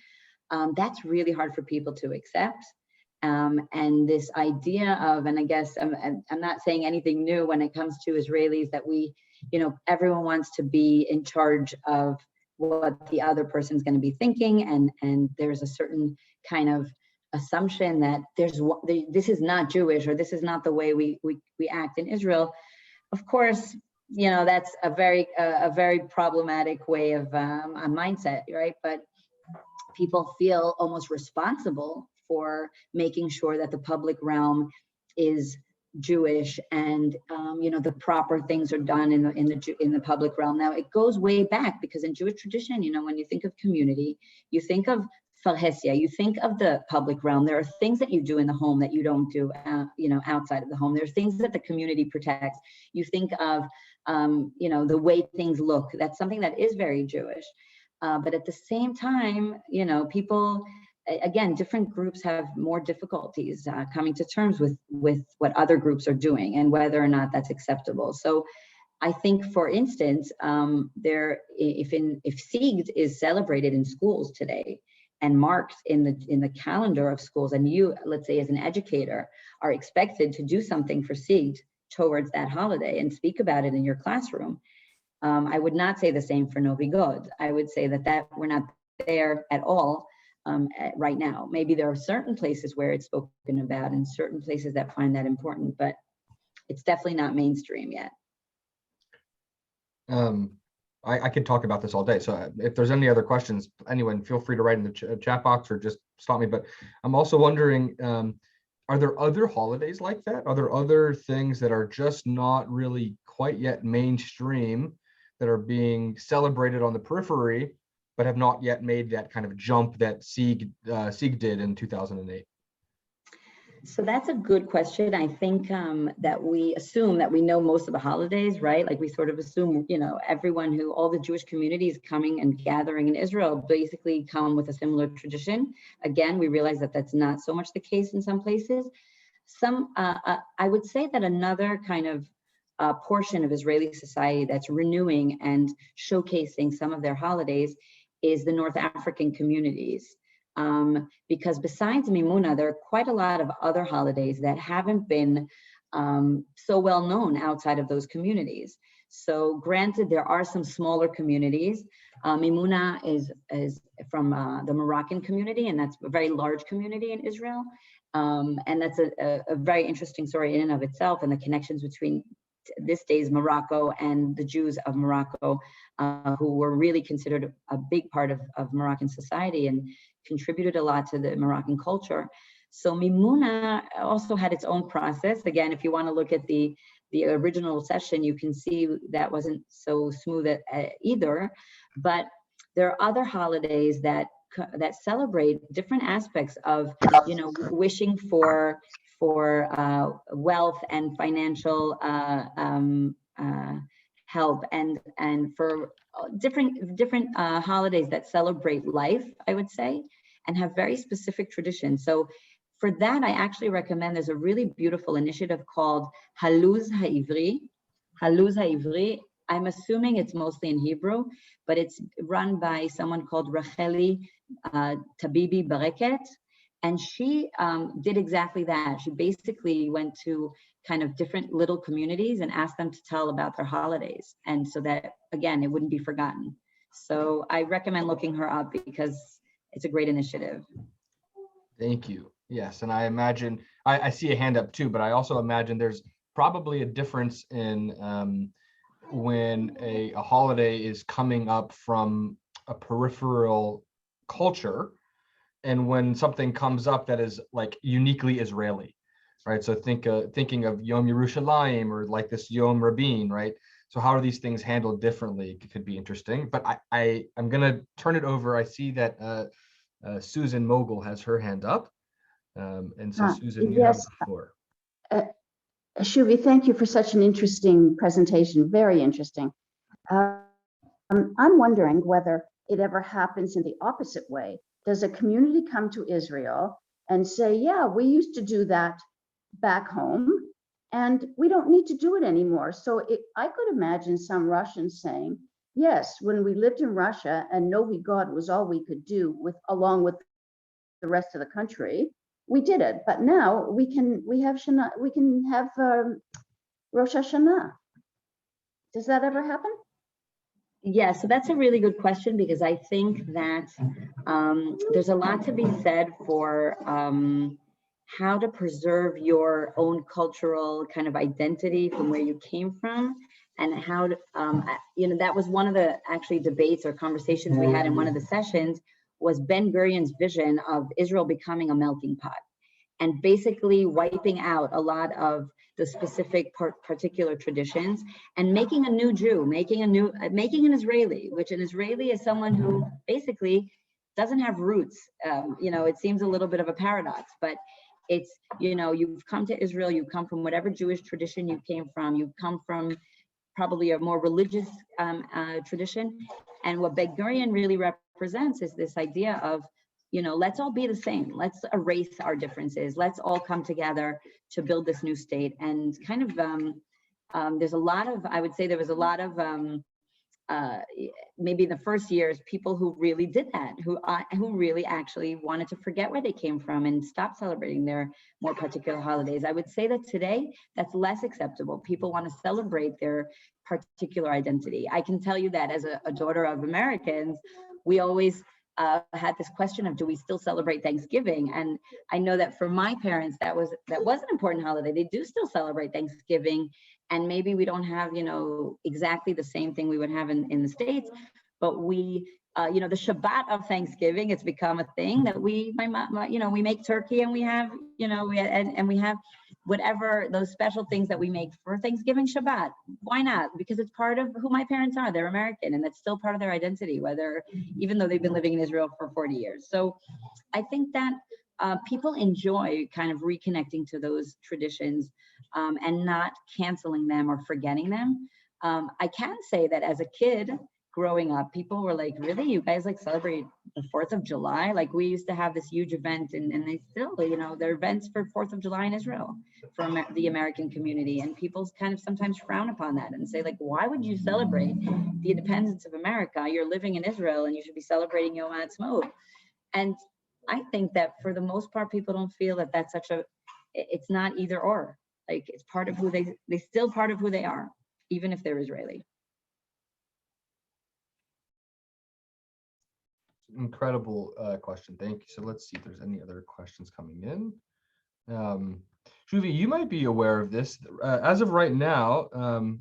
That's really hard for people to accept. And this idea of, and I guess I'm not saying anything new when it comes to Israelis, that we, everyone wants to be in charge of what the other person's going to be thinking, and there's a certain kind of assumption that this is not Jewish, or this is not the way we act in Israel. Of course, that's a very problematic way of a mindset, right? But people feel almost responsible for making sure that the public realm is Jewish, and the proper things are done in the public realm. Now it goes way back, because in Jewish tradition, when you think of community, you think of Farhesia, you think of the public realm. There are things that you do in the home that you don't do, outside of the home. There are things that the community protects. You think of, the way things look. That's something that is very Jewish. But at the same time, people, again, different groups have more difficulties coming to terms with what other groups are doing and whether or not that's acceptable. So I think, for instance, if Sigd is celebrated in schools today and marked in the calendar of schools, and you, let's say as an educator, are expected to do something for Sigd towards that holiday and speak about it in your classroom, I would not say the same for Novi God. I would say that we're not there at all right now. Maybe there are certain places where it's spoken about and certain places that find that important, but it's definitely not mainstream yet. I could talk about this all day. So if there's any other questions, anyone, feel free to write in the chat box or just stop me. But I'm also wondering, are there other holidays like that? Are there other things that are just not really quite yet mainstream that are being celebrated on the periphery, but have not yet made that kind of jump that Sigd did in 2008? So that's a good question. I think that we assume that we know most of the holidays, right? Like we sort of assume, all the Jewish communities coming and gathering in Israel basically come with a similar tradition. Again, we realize that that's not so much the case in some places. I would say that another kind of portion of Israeli society that's renewing and showcasing some of their holidays is the North African communities. Because besides Mimuna, there are quite a lot of other holidays that haven't been so well known outside of those communities. So granted, there are some smaller communities. Mimuna is from the Moroccan community, and that's a very large community in Israel. And that's a very interesting story in and of itself, and the connections between this day's Morocco and the Jews of Morocco, who were really considered a big part of Moroccan society and contributed a lot to the Moroccan culture. So Mimuna also had its own process. Again, if you want to look at the original session, you can see that wasn't so smooth either. But there are other holidays that celebrate different aspects of, wishing for wealth and financial help, and for different holidays that celebrate life, I would say, and have very specific traditions. So for that, I actually recommend, there's a really beautiful initiative called Haluz Ha'ivri. Haluz Ha'ivri, I'm assuming it's mostly in Hebrew, but it's run by someone called Racheli Tabibi Bareket. And she did exactly that. She basically went to kind of different little communities and asked them to tell about their holidays. And so that, again, it wouldn't be forgotten. So I recommend looking her up because it's a great initiative. Thank you. Yes, and I imagine I see a hand up too, but I also imagine there's probably a difference in when a holiday is coming up from a peripheral culture and when something comes up that is like uniquely Israeli, right? So thinking of Yom Yerushalayim or like this Yom Rabin, right? So how are these things handled differently? It could be interesting, but I'm gonna turn it over. I see that Susan Mogul has her hand up. And so Susan, you have Yes, the floor. Shuvi, thank you for such an interesting presentation, very interesting. I'm wondering whether it ever happens in the opposite way. Does a community come to Israel and say, yeah, we used to do that back home and we don't need to do it anymore? So I could imagine some Russians saying, yes, when we lived in Russia and Novi God was all we could do along with the rest of the country, we did it. But now we can have Rosh Hashanah. Does that ever happen? Yeah, so that's a really good question, because I think that there's a lot to be said for how to preserve your own cultural kind of identity from where you came from, and how to, that was one of the actually debates or conversations we had in one of the sessions, was Ben Gurion's vision of Israel becoming a melting pot and basically wiping out a lot of the specific particular traditions and making a new Jew, making an Israeli, which an Israeli is someone who basically doesn't have roots. It seems a little bit of a paradox, but it's, you've come to Israel, you come from whatever Jewish tradition you came from, you come from probably a more religious tradition. And what Ben Gurion really represents is this idea of, let's all be the same. Let's erase our differences. Let's all come together to build this new state. And kind of, there's a lot of, I would say there was a lot of, maybe in the first years, people who really did that, who really actually wanted to forget where they came from and stop celebrating their more particular holidays. I would say that today, that's less acceptable. People want to celebrate their particular identity. I can tell you that as a daughter of Americans, we always had this question of, do we still celebrate Thanksgiving? And I know that for my parents, that was an important holiday. They do still celebrate Thanksgiving, and maybe we don't have, exactly the same thing we would have in the States, but we, the Shabbat of Thanksgiving, it's become a thing that we make turkey, and we have, we have whatever those special things that we make for Thanksgiving Shabbat. Why not? Because it's part of who my parents are. They're American, and that's still part of their identity, even though they've been living in Israel for 40 years. So I think that people enjoy kind of reconnecting to those traditions and not canceling them or forgetting them. I can say that as a kid growing up, people were like, really, you guys like celebrate the 4th of July? Like, we used to have this huge event, and they still, there are events for 4th of July in Israel for the American community, and people kind of sometimes frown upon that and say, like, why would you celebrate the independence of America? You're living in Israel and you should be celebrating Yom Ha'atzmaut. And I think that for the most part, people don't feel that that's it's not either or. Like, it's part of who they still part of who they are, even if they're Israeli. Incredible question. Thank you. So let's see if there's any other questions coming in. Shuvi, you might be aware of this. As of right now,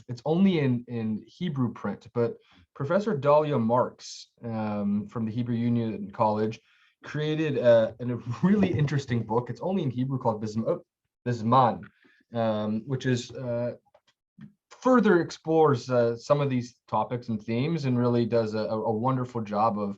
it's only in Hebrew print, but Professor Dalia Marks from the Hebrew Union College created a really interesting book. It's only in Hebrew, called Bizman, which is further explores some of these topics and themes, and really does a wonderful job of,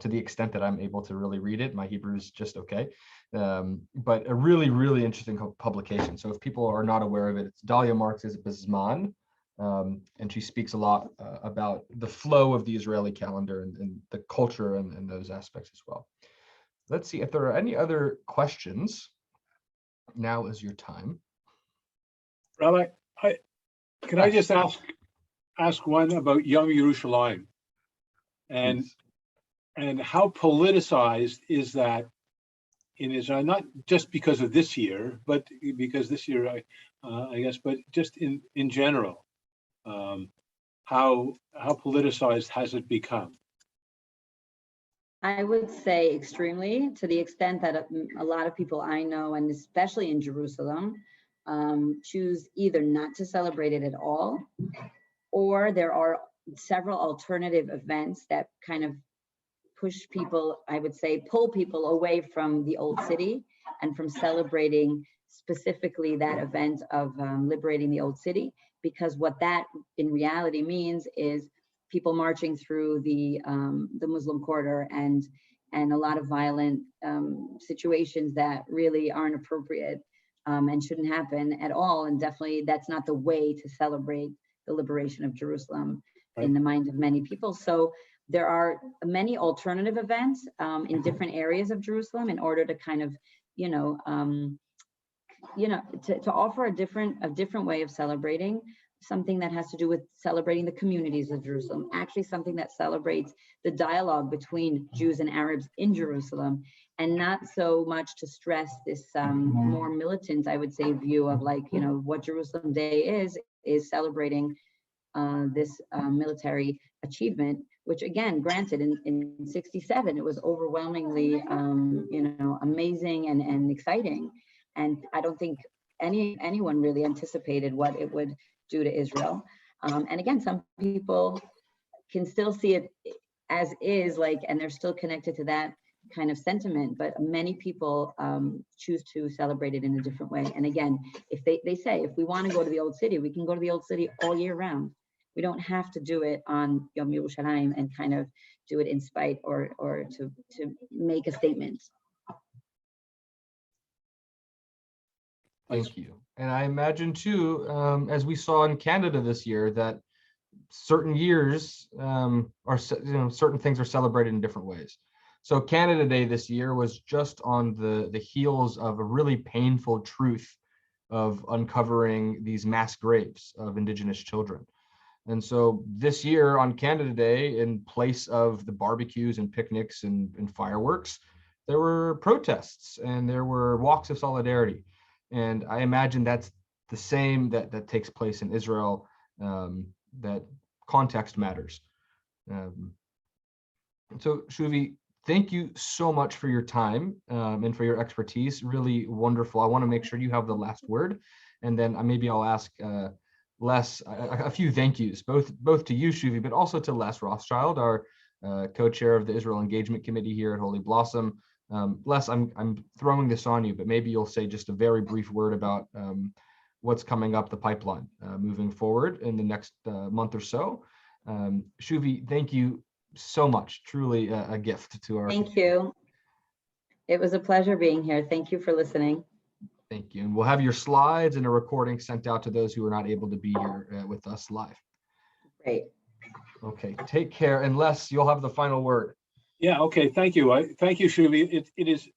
to the extent that I'm able to really read it. My Hebrew is just okay, but a really, really interesting publication. So if people are not aware of it, it's Dalia Marks is Bizman, and she speaks a lot about the flow of the Israeli calendar and the culture and those aspects as well. Let's see if there are any other questions. Now is your time. Rabbi, can I just ask one about Yom Yerushalayim, and how politicized is that in Israel? Not just because of this year, but because this year, I guess, but just in general, how politicized has it become? I would say extremely, to the extent that a lot of people I know, and especially in Jerusalem, choose either not to celebrate it at all, or there are several alternative events that kind of push people, I would say, pull people away from the old city and from celebrating specifically that event of liberating the old city, because what that in reality means is people marching through the Muslim quarter and a lot of violent situations that really aren't appropriate and shouldn't happen at all. And definitely that's not the way to celebrate the liberation of Jerusalem in the mind of many people. So there are many alternative events in different areas of Jerusalem in order to kind of, to offer a different way of celebrating, something that has to do with celebrating the communities of Jerusalem, actually something that celebrates the dialogue between Jews and Arabs in Jerusalem, and not so much to stress this more militant, I would say, view of like, what Jerusalem Day is celebrating this military achievement, which again, granted, in 67, it was overwhelmingly, amazing and exciting. And I don't think anyone really anticipated what it would do to Israel. And again, some people can still see it as is, like, and they're still connected to that kind of sentiment, but many people choose to celebrate it in a different way. And again, if they say, if we want to go to the old city, we can go to the old city all year round. We don't have to do it on Yom Yerushalayim and kind of do it in spite or to make a statement. Thank you. And I imagine too, as we saw in Canada this year, that certain years certain things are celebrated in different ways. So Canada Day this year was just on the heels of a really painful truth of uncovering these mass graves of Indigenous children. And so this year on Canada Day, in place of the barbecues and picnics and fireworks, there were protests and there were walks of solidarity. And I imagine that's the same that takes place in Israel, that context matters. So Shuvi, thank you so much for your time and for your expertise. Really wonderful. I want to make sure you have the last word, and then maybe I'll ask Les a few thank yous, both to you, Shuvi, but also to Les Rothschild, our co-chair of the Israel Engagement Committee here at Holy Blossom. Les, I'm throwing this on you, but maybe you'll say just a very brief word about what's coming up the pipeline moving forward in the next month or so. Shuvi, thank you so much. Truly a gift to our. Thank you. It was a pleasure being here. Thank you for listening. Thank you. And we'll have your slides and a recording sent out to those who are not able to be here with us live. Great. Okay, take care. And Les, you'll have the final word. Yeah, okay, thank you. Thank you, Shuvi. It is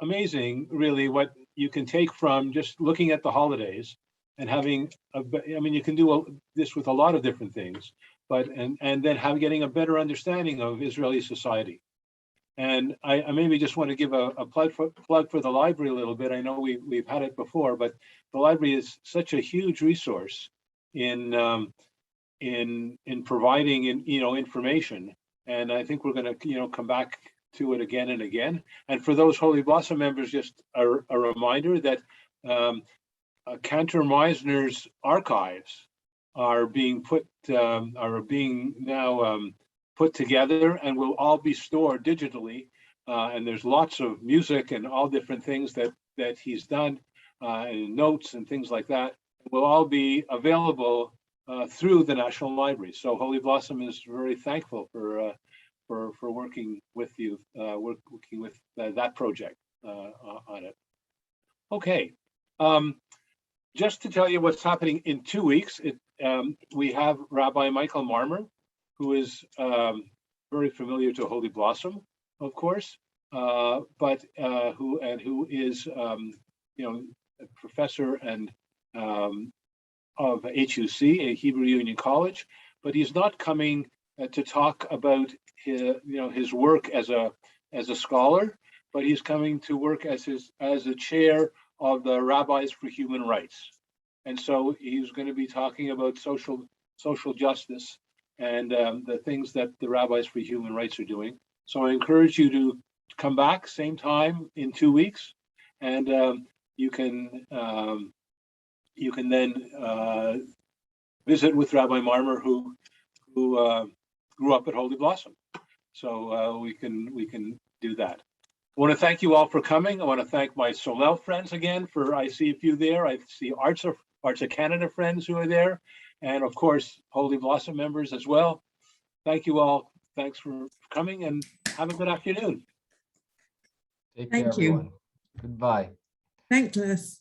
amazing, really, what you can take from just looking at the holidays and having, you can do this with a lot of different things, but and then getting a better understanding of Israeli society. And I maybe just want to give a plug for the library a little bit. I know we've had it before, but the library is such a huge resource in providing information. And I think we're going to come back to it again and again. And for those Holy Blossom members, just a reminder that Cantor Meisner's archives are being now put together and will all be stored digitally. And there's lots of music and all different things that he's done, and notes and things like that will all be available through the National Library. So Holy Blossom is very thankful for working with you, working with that project on it. Okay, just to tell you what's happening in 2 weeks, we have Rabbi Michael Marmer, who is very familiar to Holy Blossom, of course, but who is a professor and of HUC, a Hebrew Union College, but he's not coming to talk about his work as a scholar, but he's coming to work as a chair of the Rabbis for Human Rights, and so he's going to be talking about social justice and the things that the Rabbis for Human Rights are doing. So I encourage you to come back same time in 2 weeks, and you can then visit with Rabbi Marmer, who grew up at Holy Blossom. So we can do that. I want to thank you all for coming. I want to thank my Solel friends again I see a few there. I see Arts of Canada friends who are there, and of course, Holy Blossom members as well. Thank you all. Thanks for coming, and have a good afternoon. Take care, Thank you. everyone. Goodbye. Thankless.